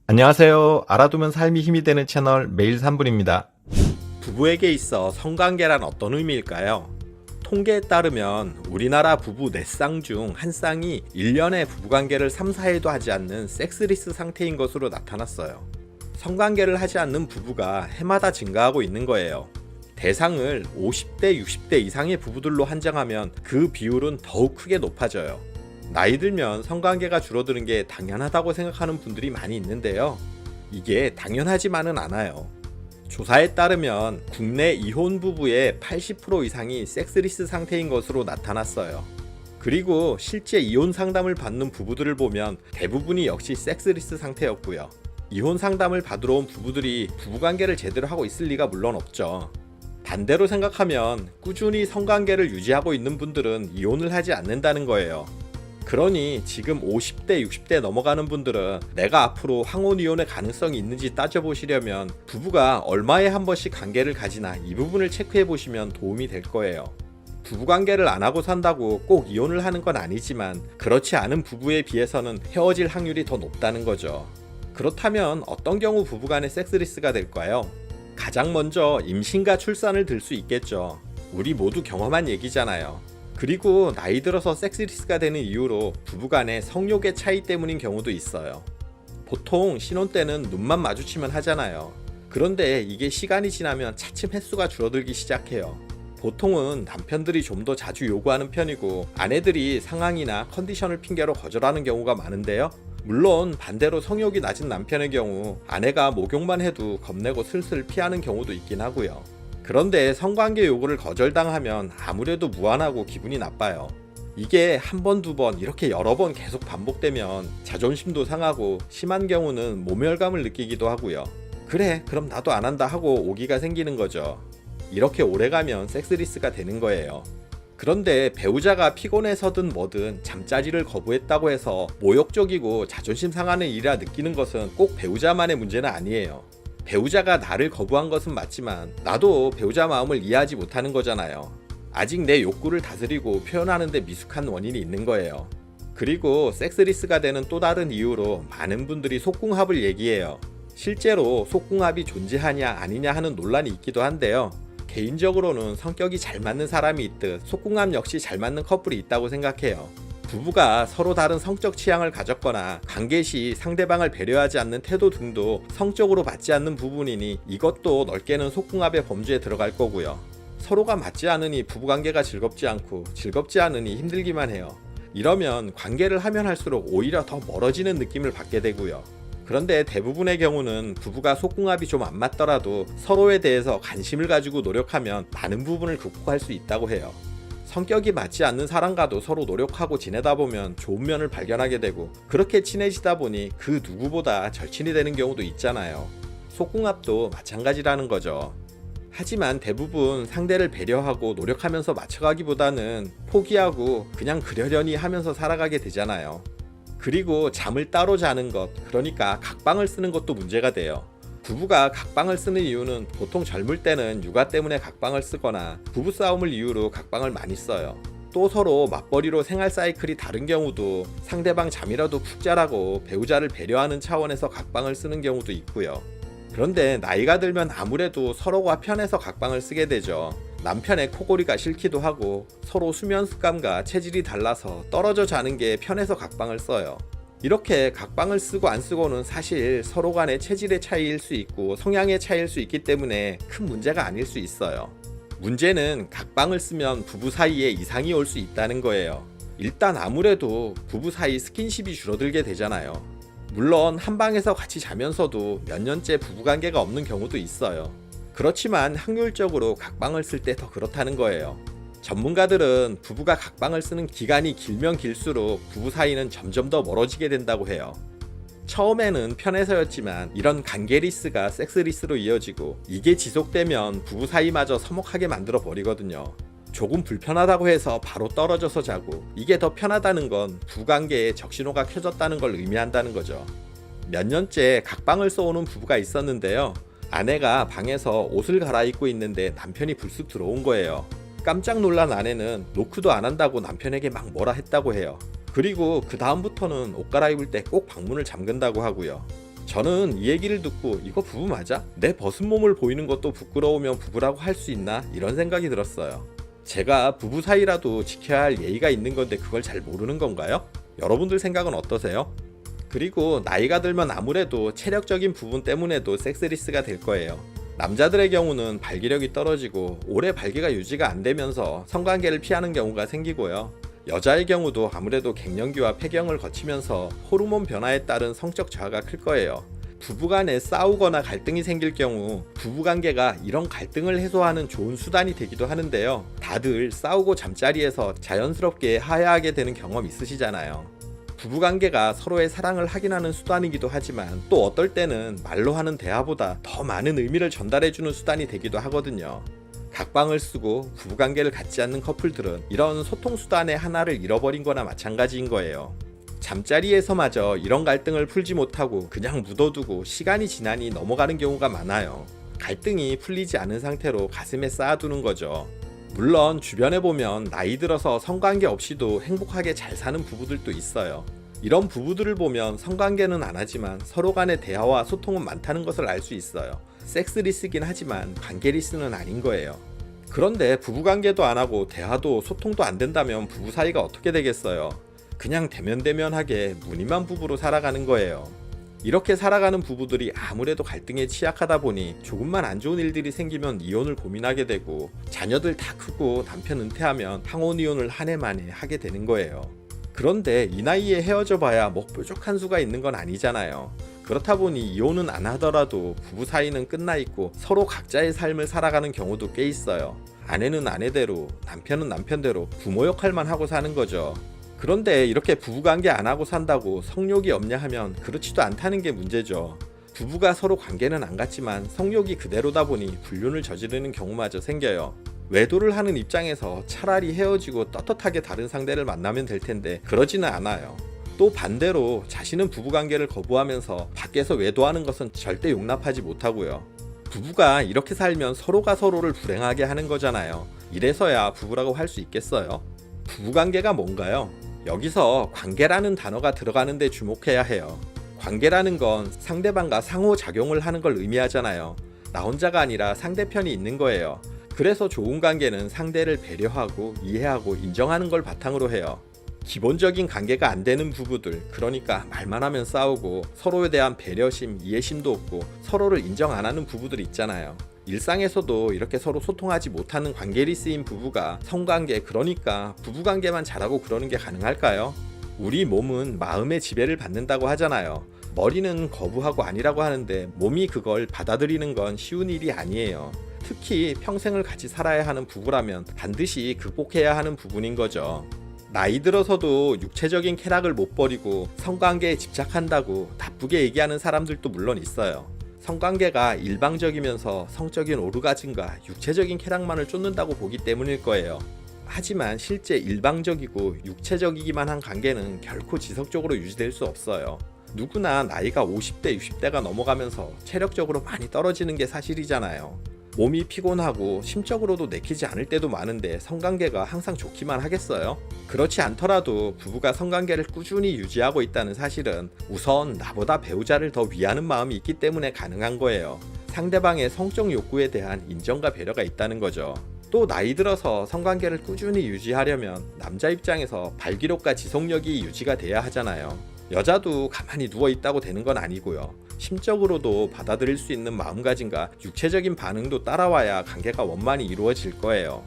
안녕하세요. 알아두면 삶이 힘이 되는 채널 매일 3분입니다. 부부에게 있어 성관계란 어떤 의미일까요? 통계에 따르면 우리나라 부부 4쌍 중 한 쌍이 1년에 부부관계를 3, 4회도 하지 않는 섹스리스 상태인 것으로 나타났어요. 성관계를 하지 않는 부부가 해마다 증가하고 있는 거예요. 대상을 50대, 60대 이상의 부부들로 한정하면 그 비율은 더욱 크게 높아져요. 나이 들면 성관계가 줄어드는 게 당연하다고 생각하는 분들이 많이 있는데요. 이게 당연하지만은 않아요. 조사에 따르면 국내 이혼 부부의 80% 이상이 섹스리스 상태인 것으로 나타났어요. 그리고 실제 이혼 상담을 받는 부부들을 보면 대부분이 역시 섹스리스 상태였고요. 이혼 상담을 받으러 온 부부들이 부부관계를 제대로 하고 있을 리가 물론 없죠. 반대로 생각하면 꾸준히 성관계를 유지하고 있는 분들은 이혼을 하지 않는다는 거예요. 그러니 지금 50대, 60대 넘어가는 분들은 내가 앞으로 황혼이혼의 가능성이 있는지 따져보시려면 부부가 얼마에 한 번씩 관계를 가지나 이 부분을 체크해 보시면 도움이 될 거예요. 부부관계를 안 하고 산다고 꼭 이혼을 하는 건 아니지만 그렇지 않은 부부에 비해서는 헤어질 확률이 더 높다는 거죠. 그렇다면 어떤 경우 부부간의 섹스리스가 될까요? 가장 먼저 임신과 출산을 들 수 있겠죠. 우리 모두 경험한 얘기잖아요. 그리고 나이 들어서 섹스리스가 되는 이유로 부부간의 성욕의 차이 때문인 경우도 있어요. 보통 신혼 때는 눈만 마주치면 하잖아요. 그런데 이게 시간이 지나면 차츰 횟수가 줄어들기 시작해요. 보통은 남편들이 좀 더 자주 요구하는 편이고 아내들이 상황이나 컨디션을 핑계로 거절하는 경우가 많은데요. 물론 반대로 성욕이 낮은 남편의 경우 아내가 목욕만 해도 겁내고 슬슬 피하는 경우도 있긴 하고요. 그런데 성관계 요구를 거절당하면 아무래도 무안하고 기분이 나빠요. 이게 한 번, 두 번 이렇게 여러 번 계속 반복되면 자존심도 상하고 심한 경우는 모멸감을 느끼기도 하고요. 그래, 그럼 나도 안 한다 하고 오기가 생기는 거죠. 이렇게 오래가면 섹스리스가 되는 거예요. 그런데 배우자가 피곤해서든 뭐든 잠자리를 거부했다고 해서 모욕적이고 자존심 상하는 일이라 느끼는 것은 꼭 배우자만의 문제는 아니에요. 배우자가 나를 거부한 것은 맞지만 나도 배우자 마음을 이해하지 못하는 거잖아요. 아직 내 욕구를 다스리고 표현하는데 미숙한 원인이 있는 거예요. 그리고 섹스리스가 되는 또 다른 이유로 많은 분들이 속궁합을 얘기해요. 실제로 속궁합이 존재하냐 아니냐 하는 논란이 있기도 한데요. 개인적으로는 성격이 잘 맞는 사람이 있듯 속궁합 역시 잘 맞는 커플이 있다고 생각해요. 부부가 서로 다른 성적 취향을 가졌거나 관계 시 상대방을 배려하지 않는 태도 등도 성적으로 맞지 않는 부분이니 이것도 넓게는 속궁합의 범주에 들어갈 거고요. 서로가 맞지 않으니 부부관계가 즐겁지 않고 즐겁지 않으니 힘들기만 해요. 이러면 관계를 하면 할수록 오히려 더 멀어지는 느낌을 받게 되고요. 그런데 대부분의 경우는 부부가 속궁합이 좀 안 맞더라도 서로에 대해서 관심을 가지고 노력하면 많은 부분을 극복할 수 있다고 해요. 성격이 맞지 않는 사람과도 서로 노력하고 지내다 보면 좋은 면을 발견하게 되고 그렇게 친해지다 보니 그 누구보다 절친이 되는 경우도 있잖아요. 속궁합도 마찬가지라는 거죠. 하지만 대부분 상대를 배려하고 노력하면서 맞춰가기보다는 포기하고 그냥 그러려니 하면서 살아가게 되잖아요. 그리고 잠을 따로 자는 것, 그러니까 각방을 쓰는 것도 문제가 돼요. 부부가 각방을 쓰는 이유는 보통 젊을 때는 육아 때문에 각방을 쓰거나 부부싸움을 이유로 각방을 많이 써요. 또 서로 맞벌이로 생활 사이클이 다른 경우도 상대방 잠이라도 푹 자라고 배우자를 배려하는 차원에서 각방을 쓰는 경우도 있고요. 그런데 나이가 들면 아무래도 서로가 편해서 각방을 쓰게 되죠. 남편의 코골이가 싫기도 하고 서로 수면 습관과 체질이 달라서 떨어져 자는 게 편해서 각방을 써요. 이렇게 각방을 쓰고 안 쓰고는 사실 서로 간의 체질의 차이일 수 있고 성향의 차이일 수 있기 때문에 큰 문제가 아닐 수 있어요. 문제는 각방을 쓰면 부부 사이에 이상이 올 수 있다는 거예요. 일단 아무래도 부부 사이 스킨십이 줄어들게 되잖아요. 물론 한 방에서 같이 자면서도 몇 년째 부부관계가 없는 경우도 있어요. 그렇지만 확률적으로 각방을 쓸 때 더 그렇다는 거예요. 전문가들은 부부가 각방을 쓰는 기간이 길면 길수록 부부 사이는 점점 더 멀어지게 된다고 해요. 처음에는 편해서였지만 이런 관계리스가 섹스리스로 이어지고 이게 지속되면 부부 사이마저 서먹하게 만들어 버리거든요. 조금 불편하다고 해서 바로 떨어져서 자고 이게 더 편하다는 건 부관계에 적신호가 켜졌다는 걸 의미한다는 거죠. 몇 년째 각방을 써오는 부부가 있었는데요. 아내가 방에서 옷을 갈아입고 있는데 남편이 불쑥 들어온 거예요. 깜짝 놀란 아내는 노크도 안 한다고 남편에게 막 뭐라 했다고 해요. 그리고 그 다음부터는 옷 갈아입을 때 꼭 방문을 잠근다고 하고요. 저는 이 얘기를 듣고 이거 부부 맞아? 내 벗은 몸을 보이는 것도 부끄러우면 부부라고 할 수 있나? 이런 생각이 들었어요. 제가 부부 사이라도 지켜야 할 예의가 있는 건데 그걸 잘 모르는 건가요? 여러분들 생각은 어떠세요? 그리고 나이가 들면 아무래도 체력적인 부분 때문에도 섹스리스가 될 거예요. 남자들의 경우는 발기력이 떨어지고 오래 발기가 유지가 안 되면서 성관계를 피하는 경우가 생기고요. 여자의 경우도 아무래도 갱년기와 폐경을 거치면서 호르몬 변화에 따른 성적 저하가 클 거예요. 부부간에 싸우거나 갈등이 생길 경우 부부관계가 이런 갈등을 해소하는 좋은 수단이 되기도 하는데요. 다들 싸우고 잠자리에서 자연스럽게 화해하게 되는 경험 있으시잖아요. 부부관계가 서로의 사랑을 확인하는 수단이기도 하지만 또 어떨 때는 말로 하는 대화보다 더 많은 의미를 전달해주는 수단이 되기도 하거든요. 각방을 쓰고 부부관계를 갖지 않는 커플들은 이런 소통수단의 하나를 잃어버린 거나 마찬가지인 거예요. 잠자리에서마저 이런 갈등을 풀지 못하고 그냥 묻어두고 시간이 지나니 넘어가는 경우가 많아요. 갈등이 풀리지 않은 상태로 가슴에 쌓아두는 거죠. 물론 주변에 보면 나이 들어서 성관계 없이도 행복하게 잘 사는 부부들도 있어요. 이런 부부들을 보면 성관계는 안 하지만 서로 간의 대화와 소통은 많다는 것을 알 수 있어요. 섹스리스긴 하지만 관계리스는 아닌 거예요. 그런데 부부관계도 안 하고 대화도 소통도 안 된다면 부부 사이가 어떻게 되겠어요? 그냥 대면대면하게 무늬만 부부로 살아가는 거예요. 이렇게 살아가는 부부들이 아무래도 갈등에 취약하다 보니 조금만 안 좋은 일들이 생기면 이혼을 고민하게 되고 자녀들 다 크고 남편 은퇴하면 항혼이혼을 한 해 만에 하게 되는 거예요. 그런데 이 나이에 헤어져 봐야 뭐 뾰족한 수가 있는 건 아니잖아요. 그렇다 보니 이혼은 안 하더라도 부부 사이는 끝나 있고 서로 각자의 삶을 살아가는 경우도 꽤 있어요. 아내는 아내대로, 남편은 남편대로 부모 역할만 하고 사는 거죠. 그런데 이렇게 부부관계 안 하고 산다고 성욕이 없냐 하면 그렇지도 않다는 게 문제죠. 부부가 서로 관계는 안 같지만 성욕이 그대로다 보니 불륜을 저지르는 경우마저 생겨요. 외도를 하는 입장에서 차라리 헤어지고 떳떳하게 다른 상대를 만나면 될 텐데 그러지는 않아요. 또 반대로 자신은 부부관계를 거부하면서 밖에서 외도하는 것은 절대 용납하지 못하고요. 부부가 이렇게 살면 서로가 서로를 불행하게 하는 거잖아요. 이래서야 부부라고 할 수 있겠어요? 부부관계가 뭔가요? 여기서 관계라는 단어가 들어가는데 주목해야 해요. 관계라는 건 상대방과 상호작용을 하는 걸 의미하잖아요. 나 혼자가 아니라 상대편이 있는 거예요. 그래서 좋은 관계는 상대를 배려하고 이해하고 인정하는 걸 바탕으로 해요. 기본적인 관계가 안 되는 부부들, 그러니까 말만 하면 싸우고 서로에 대한 배려심, 이해심도 없고 서로를 인정 안 하는 부부들 있잖아요. 일상에서도 이렇게 서로 소통하지 못하는 관계리스인 부부가 성관계, 그러니까 부부관계만 잘하고 그러는 게 가능할까요? 우리 몸은 마음의 지배를 받는다고 하잖아요. 머리는 거부하고 아니라고 하는데 몸이 그걸 받아들이는 건 쉬운 일이 아니에요. 특히 평생을 같이 살아야 하는 부부라면 반드시 극복해야 하는 부분인 거죠. 나이 들어서도 육체적인 쾌락을 못 버리고 성관계에 집착한다고 나쁘게 얘기하는 사람들도 물론 있어요. 성관계가 일방적이면서 성적인 오르가즘과 육체적인 쾌락만을 쫓는다고 보기 때문일 거예요. 하지만 실제 일방적이고 육체적이기만 한 관계는 결코 지속적으로 유지될 수 없어요. 누구나 나이가 50대, 60대가 넘어가면서 체력적으로 많이 떨어지는 게 사실이잖아요. 몸이 피곤하고 심적으로도 내키지 않을 때도 많은데 성관계가 항상 좋기만 하겠어요? 그렇지 않더라도 부부가 성관계를 꾸준히 유지하고 있다는 사실은 우선 나보다 배우자를 더 위하는 마음이 있기 때문에 가능한 거예요. 상대방의 성적 욕구에 대한 인정과 배려가 있다는 거죠. 또 나이 들어서 성관계를 꾸준히 유지하려면 남자 입장에서 발기력과 지속력이 유지가 돼야 하잖아요. 여자도 가만히 누워있다고 되는 건 아니고요. 심적으로도 받아들일 수 있는 마음가짐과 육체적인 반응도 따라와야 관계가 원만히 이루어질 거예요.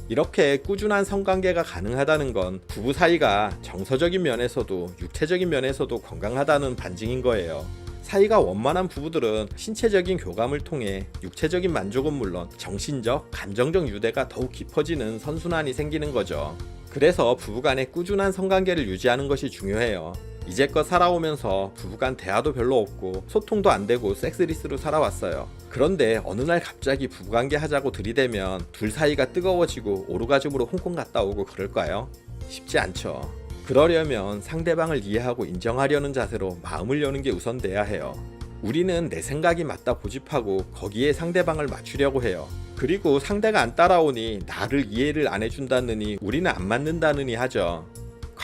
이렇게 꾸준한 성관계가 가능하다는 건 부부 사이가 정서적인 면에서도 육체적인 면에서도 건강하다는 반증인 거예요. 사이가 원만한 부부들은 신체적인 교감을 통해 육체적인 만족은 물론 정신적, 감정적 유대가 더욱 깊어지는 선순환이 생기는 거죠. 그래서 부부간에 꾸준한 성관계를 유지하는 것이 중요해요. 이제껏 살아오면서 부부간 대화도 별로 없고 소통도 안 되고 섹스리스로 살아왔어요. 그런데 어느 날 갑자기 부부관계 하자고 들이대면 둘 사이가 뜨거워지고 오르가즘으로 홍콩 갔다 오고 그럴까요? 쉽지 않죠. 그러려면 상대방을 이해하고 인정하려는 자세로 마음을 여는 게 우선돼야 해요. 우리는 내 생각이 맞다 고집하고 거기에 상대방을 맞추려고 해요. 그리고 상대가 안 따라오니 나를 이해를 안 해준다느니 우리는 안 맞는다느니 하죠.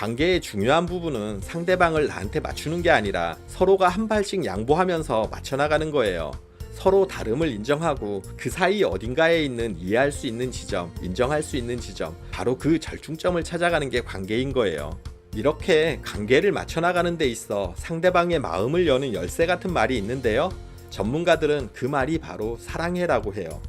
관계의 중요한 부분은 상대방을 나한테 맞추는 게 아니라 서로가 한 발씩 양보하면서 맞춰나가는 거예요. 서로 다름을 인정하고 그 사이 어딘가에 있는 이해할 수 있는 지점, 인정할 수 있는 지점, 바로 그 절충점을 찾아가는 게 관계인 거예요. 이렇게 관계를 맞춰나가는 데 있어 상대방의 마음을 여는 열쇠 같은 말이 있는데요. 전문가들은 그 말이 바로 사랑해라고 해요.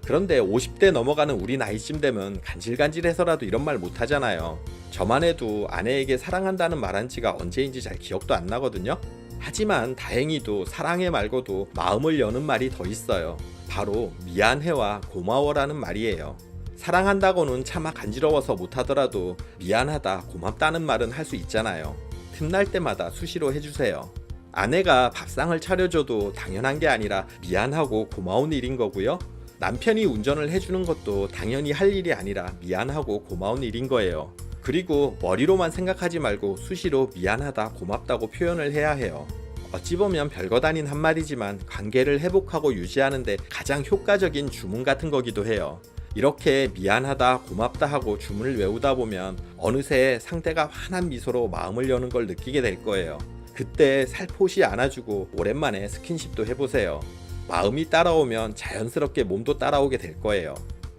그런데 50대 넘어가는 우리 나이쯤 되면 간질간질해서라도 이런 말 못하잖아요. 저만 해도 아내에게 사랑한다는 말한 지가 언제인지 잘 기억도 안 나거든요. 하지만 다행히도 사랑해 말고도 마음을 여는 말이 더 있어요. 바로 미안해와 고마워라는 말이에요. 사랑한다고는 차마 간지러워서 못하더라도 미안하다, 고맙다는 말은 할 수 있잖아요. 틈날 때마다 수시로 해주세요. 아내가 밥상을 차려줘도 당연한 게 아니라 미안하고 고마운 일인 거고요. 남편이 운전을 해주는 것도 당연히 할 일이 아니라 미안하고 고마운 일인 거예요. 그리고 머리로만 생각하지 말고 수시로 미안하다, 고맙다고 표현을 해야 해요. 어찌 보면 별것 아닌 한마디지만 관계를 회복하고 유지하는데 가장 효과적인 주문 같은 거기도 해요. 이렇게 미안하다, 고맙다 하고 주문을 외우다 보면 어느새 상대가 환한 미소로 마음을 여는 걸 느끼게 될 거예요. 그때 살포시 안아주고 오랜만에 스킨십도 해보세요. 마음이 따라오면 자연스럽게 몸도 따라오게 될 거예요.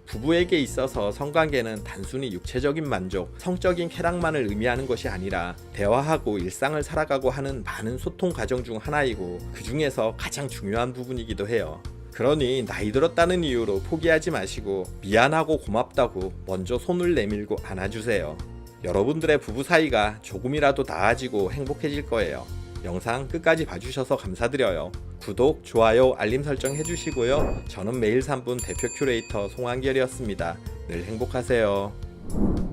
부부에게 있어서 성관계는 단순히 육체적인 만족, 성적인 쾌락만을 의미하는 것이 아니라 대화하고 일상을 살아가고 하는 많은 소통 과정 중 하나이고 그 중에서 가장 중요한 부분이기도 해요. 그러니 나이 들었다는 이유로 포기하지 마시고 미안하고 고맙다고 먼저 손을 내밀고 안아주세요. 여러분들의 부부 사이가 조금이라도 나아지고 행복해질 거예요. 영상 끝까지 봐주셔서 감사드려요. 구독, 좋아요, 알림 설정 해주시고요. 저는 매일 3분 대표 큐레이터 송한결이었습니다. 늘 행복하세요.